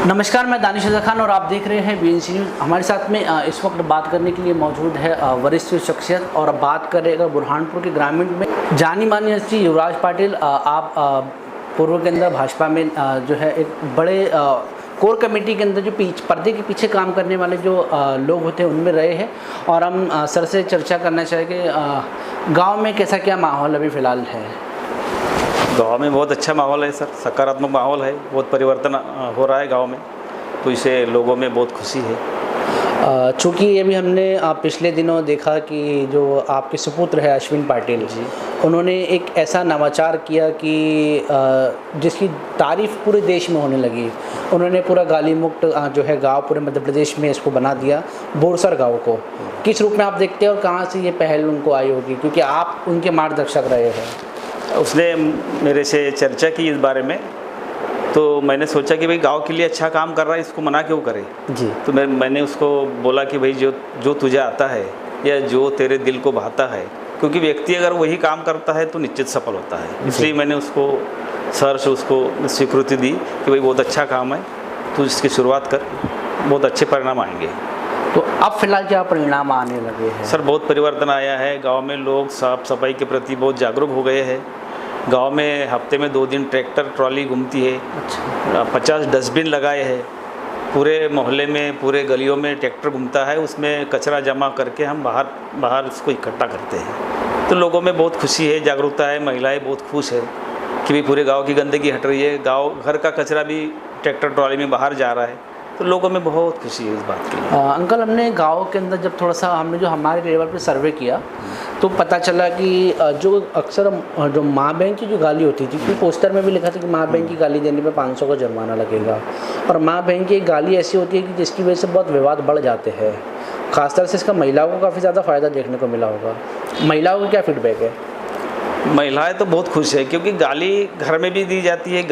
नमस्कार, मैं दानिश रज़ा खान और आप देख रहे हैं BNC न्यूज़। हमारे साथ में इस वक्त बात करने के लिए मौजूद है वरिष्ठ शख्सियत और बात करेगा बुरहानपुर के ग्रामीण में जानी मानी हस्ती युवराज पाटिल। आप पूर्व के अंदर भाजपा में जो है एक बड़े कोर कमेटी के अंदर जो पर्दे के पीछे काम करने वाले जो लोग होते हैं उनमें रहे हैं और हम सर से चर्चा करना चाहेंगे गाँव में कैसा क्या माहौल अभी फ़िलहाल है। गांव में बहुत अच्छा माहौल है सर, सकारात्मक माहौल है, बहुत परिवर्तन हो रहा है गांव में, तो इसे लोगों में बहुत खुशी है। चूँकि अभी हमने पिछले दिनों देखा कि जो आपके सुपुत्र है अश्विन पाटिल जी, उन्होंने एक ऐसा नवाचार किया कि जिसकी तारीफ़ पूरे देश में होने लगी। उन्होंने पूरा गाली मुक्त जो है गांव पूरे मध्य प्रदेश में इसको बना दिया, बोरसर गांव को। किस रूप में आप देखते हैं और कहाँ से ये पहल उनको आई होगी, क्योंकि आप उनके मार्गदर्शक रहे हैं। उसने मेरे से चर्चा की इस बारे में, तो मैंने सोचा कि भाई गांव के लिए अच्छा काम कर रहा है, इसको मना क्यों करे जी। तो मैंने उसको बोला कि भाई जो तुझे आता है या जो तेरे दिल को भाता है, क्योंकि व्यक्ति अगर वही काम करता है तो निश्चित सफल होता है। इसलिए मैंने उसको सर से उसको स्वीकृति दी कि भाई बहुत अच्छा काम है, तू इसकी शुरुआत कर, बहुत अच्छे परिणाम आएंगे। तो अब फिलहाल क्या परिणाम आने लगे हैं? सर बहुत परिवर्तन आया है गांव में, लोग साफ सफाई के प्रति बहुत जागरूक हो गए हैं। गांव में हफ्ते में 2 दिन ट्रैक्टर ट्रॉली घूमती है। अच्छा। 50 डस्टबिन लगाए हैं पूरे मोहल्ले में, पूरे गलियों में ट्रैक्टर घूमता है, उसमें कचरा जमा करके हम बाहर उसको इकट्ठा करते हैं। तो लोगों में बहुत खुशी है, जागरूकता है, महिलाएं बहुत खुश है कि भाई पूरे गाँव की गंदगी हट रही है, गाँव घर का कचरा भी ट्रैक्टर ट्रॉली में बाहर जा रहा है, तो लोगों में बहुत खुशी है इस बात की। अंकल, हमने गांव के अंदर जब थोड़ा सा हमने जो हमारे लेवल पे सर्वे किया तो पता चला कि जो अक्सर जो माँ बहन की जो गाली होती थी, क्योंकि पोस्टर में भी लिखा था कि माँ बहन की गाली देने पे 500 का जुर्माना लगेगा, और माँ बहन की एक गाली ऐसी होती है कि जिसकी वजह से बहुत विवाद बढ़ जाते हैं। खासतौर से इसका महिलाओं को काफ़ी ज़्यादा फ़ायदा देखने को मिला होगा। महिलाओं का क्या फीडबैक है? महिलाएं तो बहुत खुश है, क्योंकि गाली घर में भी दी जाती है,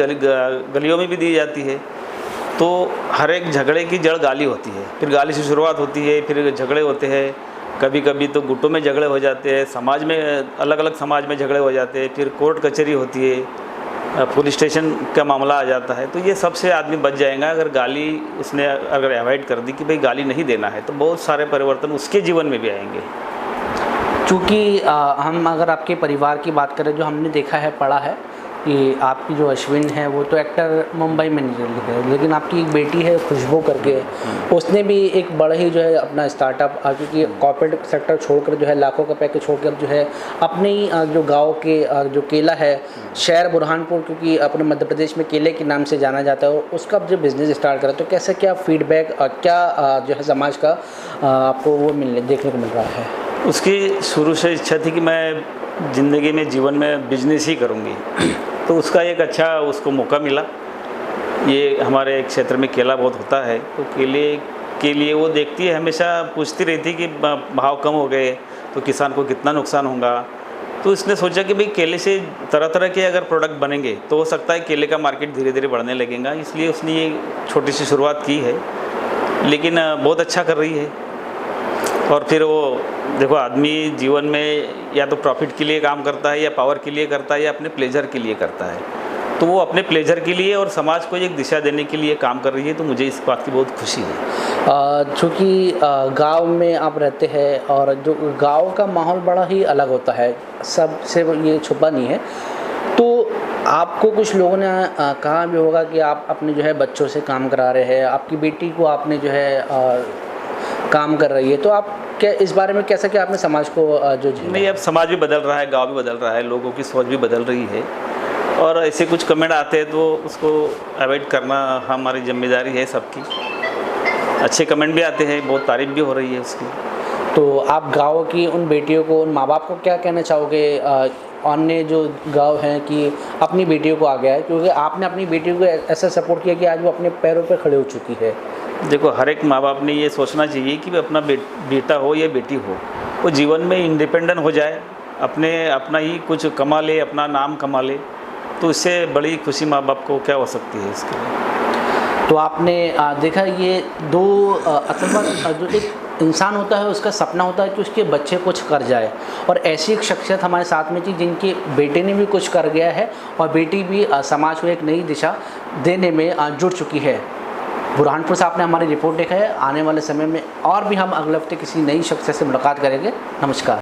गलियों में भी दी जाती है, तो हर एक झगड़े की जड़ गाली होती है। फिर गाली से शुरुआत होती है, फिर झगड़े होते हैं, कभी कभी तो गुटों में झगड़े हो जाते हैं, समाज में अलग अलग समाज में झगड़े हो जाते हैं, फिर कोर्ट कचहरी होती है, पुलिस स्टेशन का मामला आ जाता है। तो ये सबसे आदमी बच जाएगा अगर गाली उसने अगर अवॉइड कर दी कि भाई गाली नहीं देना है, तो बहुत सारे परिवर्तन उसके जीवन में भी आएंगे। चूँकि हम अगर आपके परिवार की बात करें, जो हमने देखा है पढ़ा है कि आपकी जो अश्विन है वो तो एक्टर मुंबई में निकल है, लेकिन आपकी एक बेटी है खुशबू करके, उसने भी एक बड़ा ही जो है अपना स्टार्टअप, क्योंकि कॉर्पोरेट सेक्टर छोड़कर जो है लाखों का पैकेज छोड़कर जो है अपने ही जो गांव के जो केला है शहर बुरहानपुर, क्योंकि अपने मध्य प्रदेश में केले के नाम से जाना जाता है, और उसका जो बिज़नेस स्टार्ट करा, तो कैसे क्या फीडबैक क्या जो है समाज का आपको वो देखने को मिल रहा है? उसकी शुरू से इच्छा थी कि मैं ज़िंदगी में जीवन में बिजनेस ही करूँगी, तो उसका एक अच्छा उसको मौका मिला। ये हमारे क्षेत्र में केला बहुत होता है, तो केले के लिए वो देखती है, हमेशा पूछती रहती कि भाव कम हो गए तो किसान को कितना नुकसान होगा। तो इसने सोचा कि भाई केले से तरह तरह के अगर प्रोडक्ट बनेंगे तो हो सकता है केले का मार्केट धीरे धीरे बढ़ने लगेगा, इसलिए उसने ये छोटी सी शुरुआत की है, लेकिन बहुत अच्छा कर रही है। और फिर वो देखो, आदमी जीवन में या तो प्रॉफिट के लिए काम करता है, या पावर के लिए करता है, या अपने प्लेजर के लिए करता है, तो वो अपने प्लेजर के लिए और समाज को एक दिशा देने के लिए काम कर रही है, तो मुझे इस बात की बहुत खुशी है। चूँकि गांव में आप रहते हैं और जो गांव का माहौल बड़ा ही अलग होता है, सबसे ये छुपा नहीं है, तो आपको कुछ लोगों ने कहा भी होगा कि आप अपने जो है बच्चों से काम करा रहे हैं, आपकी बेटी को आपने जो है काम कर रही है, तो आप क्या इस बारे में कैसा कि आपने समाज को जो नहीं, अब समाज भी बदल रहा है, गांव भी बदल रहा है, लोगों की सोच भी बदल रही है, और ऐसे कुछ कमेंट आते हैं तो उसको अवॉइड करना हमारी जिम्मेदारी है सबकी। अच्छे कमेंट भी आते हैं, बहुत तारीफ भी हो रही है उसकी। तो आप गाँव की उन बेटियों को, उन माँ बाप को क्या कहना चाहोगे अन्य जो गाँव हैं कि अपनी बेटियों को आ गया है, क्योंकि आपने अपनी बेटियों को ऐसा सपोर्ट किया कि आज वो अपने पैरों पर खड़े हो चुकी है? देखो, हर एक माँ बाप ने ये सोचना चाहिए कि अपना बेटा हो या बेटी हो, वो जीवन में इंडिपेंडेंट हो जाए, अपना ही कुछ कमा ले, अपना नाम कमा ले, तो इससे बड़ी खुशी माँ बाप को क्या हो सकती है इसके लिए। तो आपने देखा ये दो अथवा जो एक इंसान होता है उसका सपना होता है कि उसके बच्चे कुछ कर जाए, और ऐसी एक शख्सियत हमारे साथ में थी जिनके बेटे ने भी कुछ कर गया है और बेटी भी समाज को एक नई दिशा देने में जुट चुकी है। बुरहानपुर से आपने हमारी रिपोर्ट देखा है। आने वाले समय में और भी हम अगले हफ्ते किसी नई शख्सियत से मुलाकात करेंगे। नमस्कार।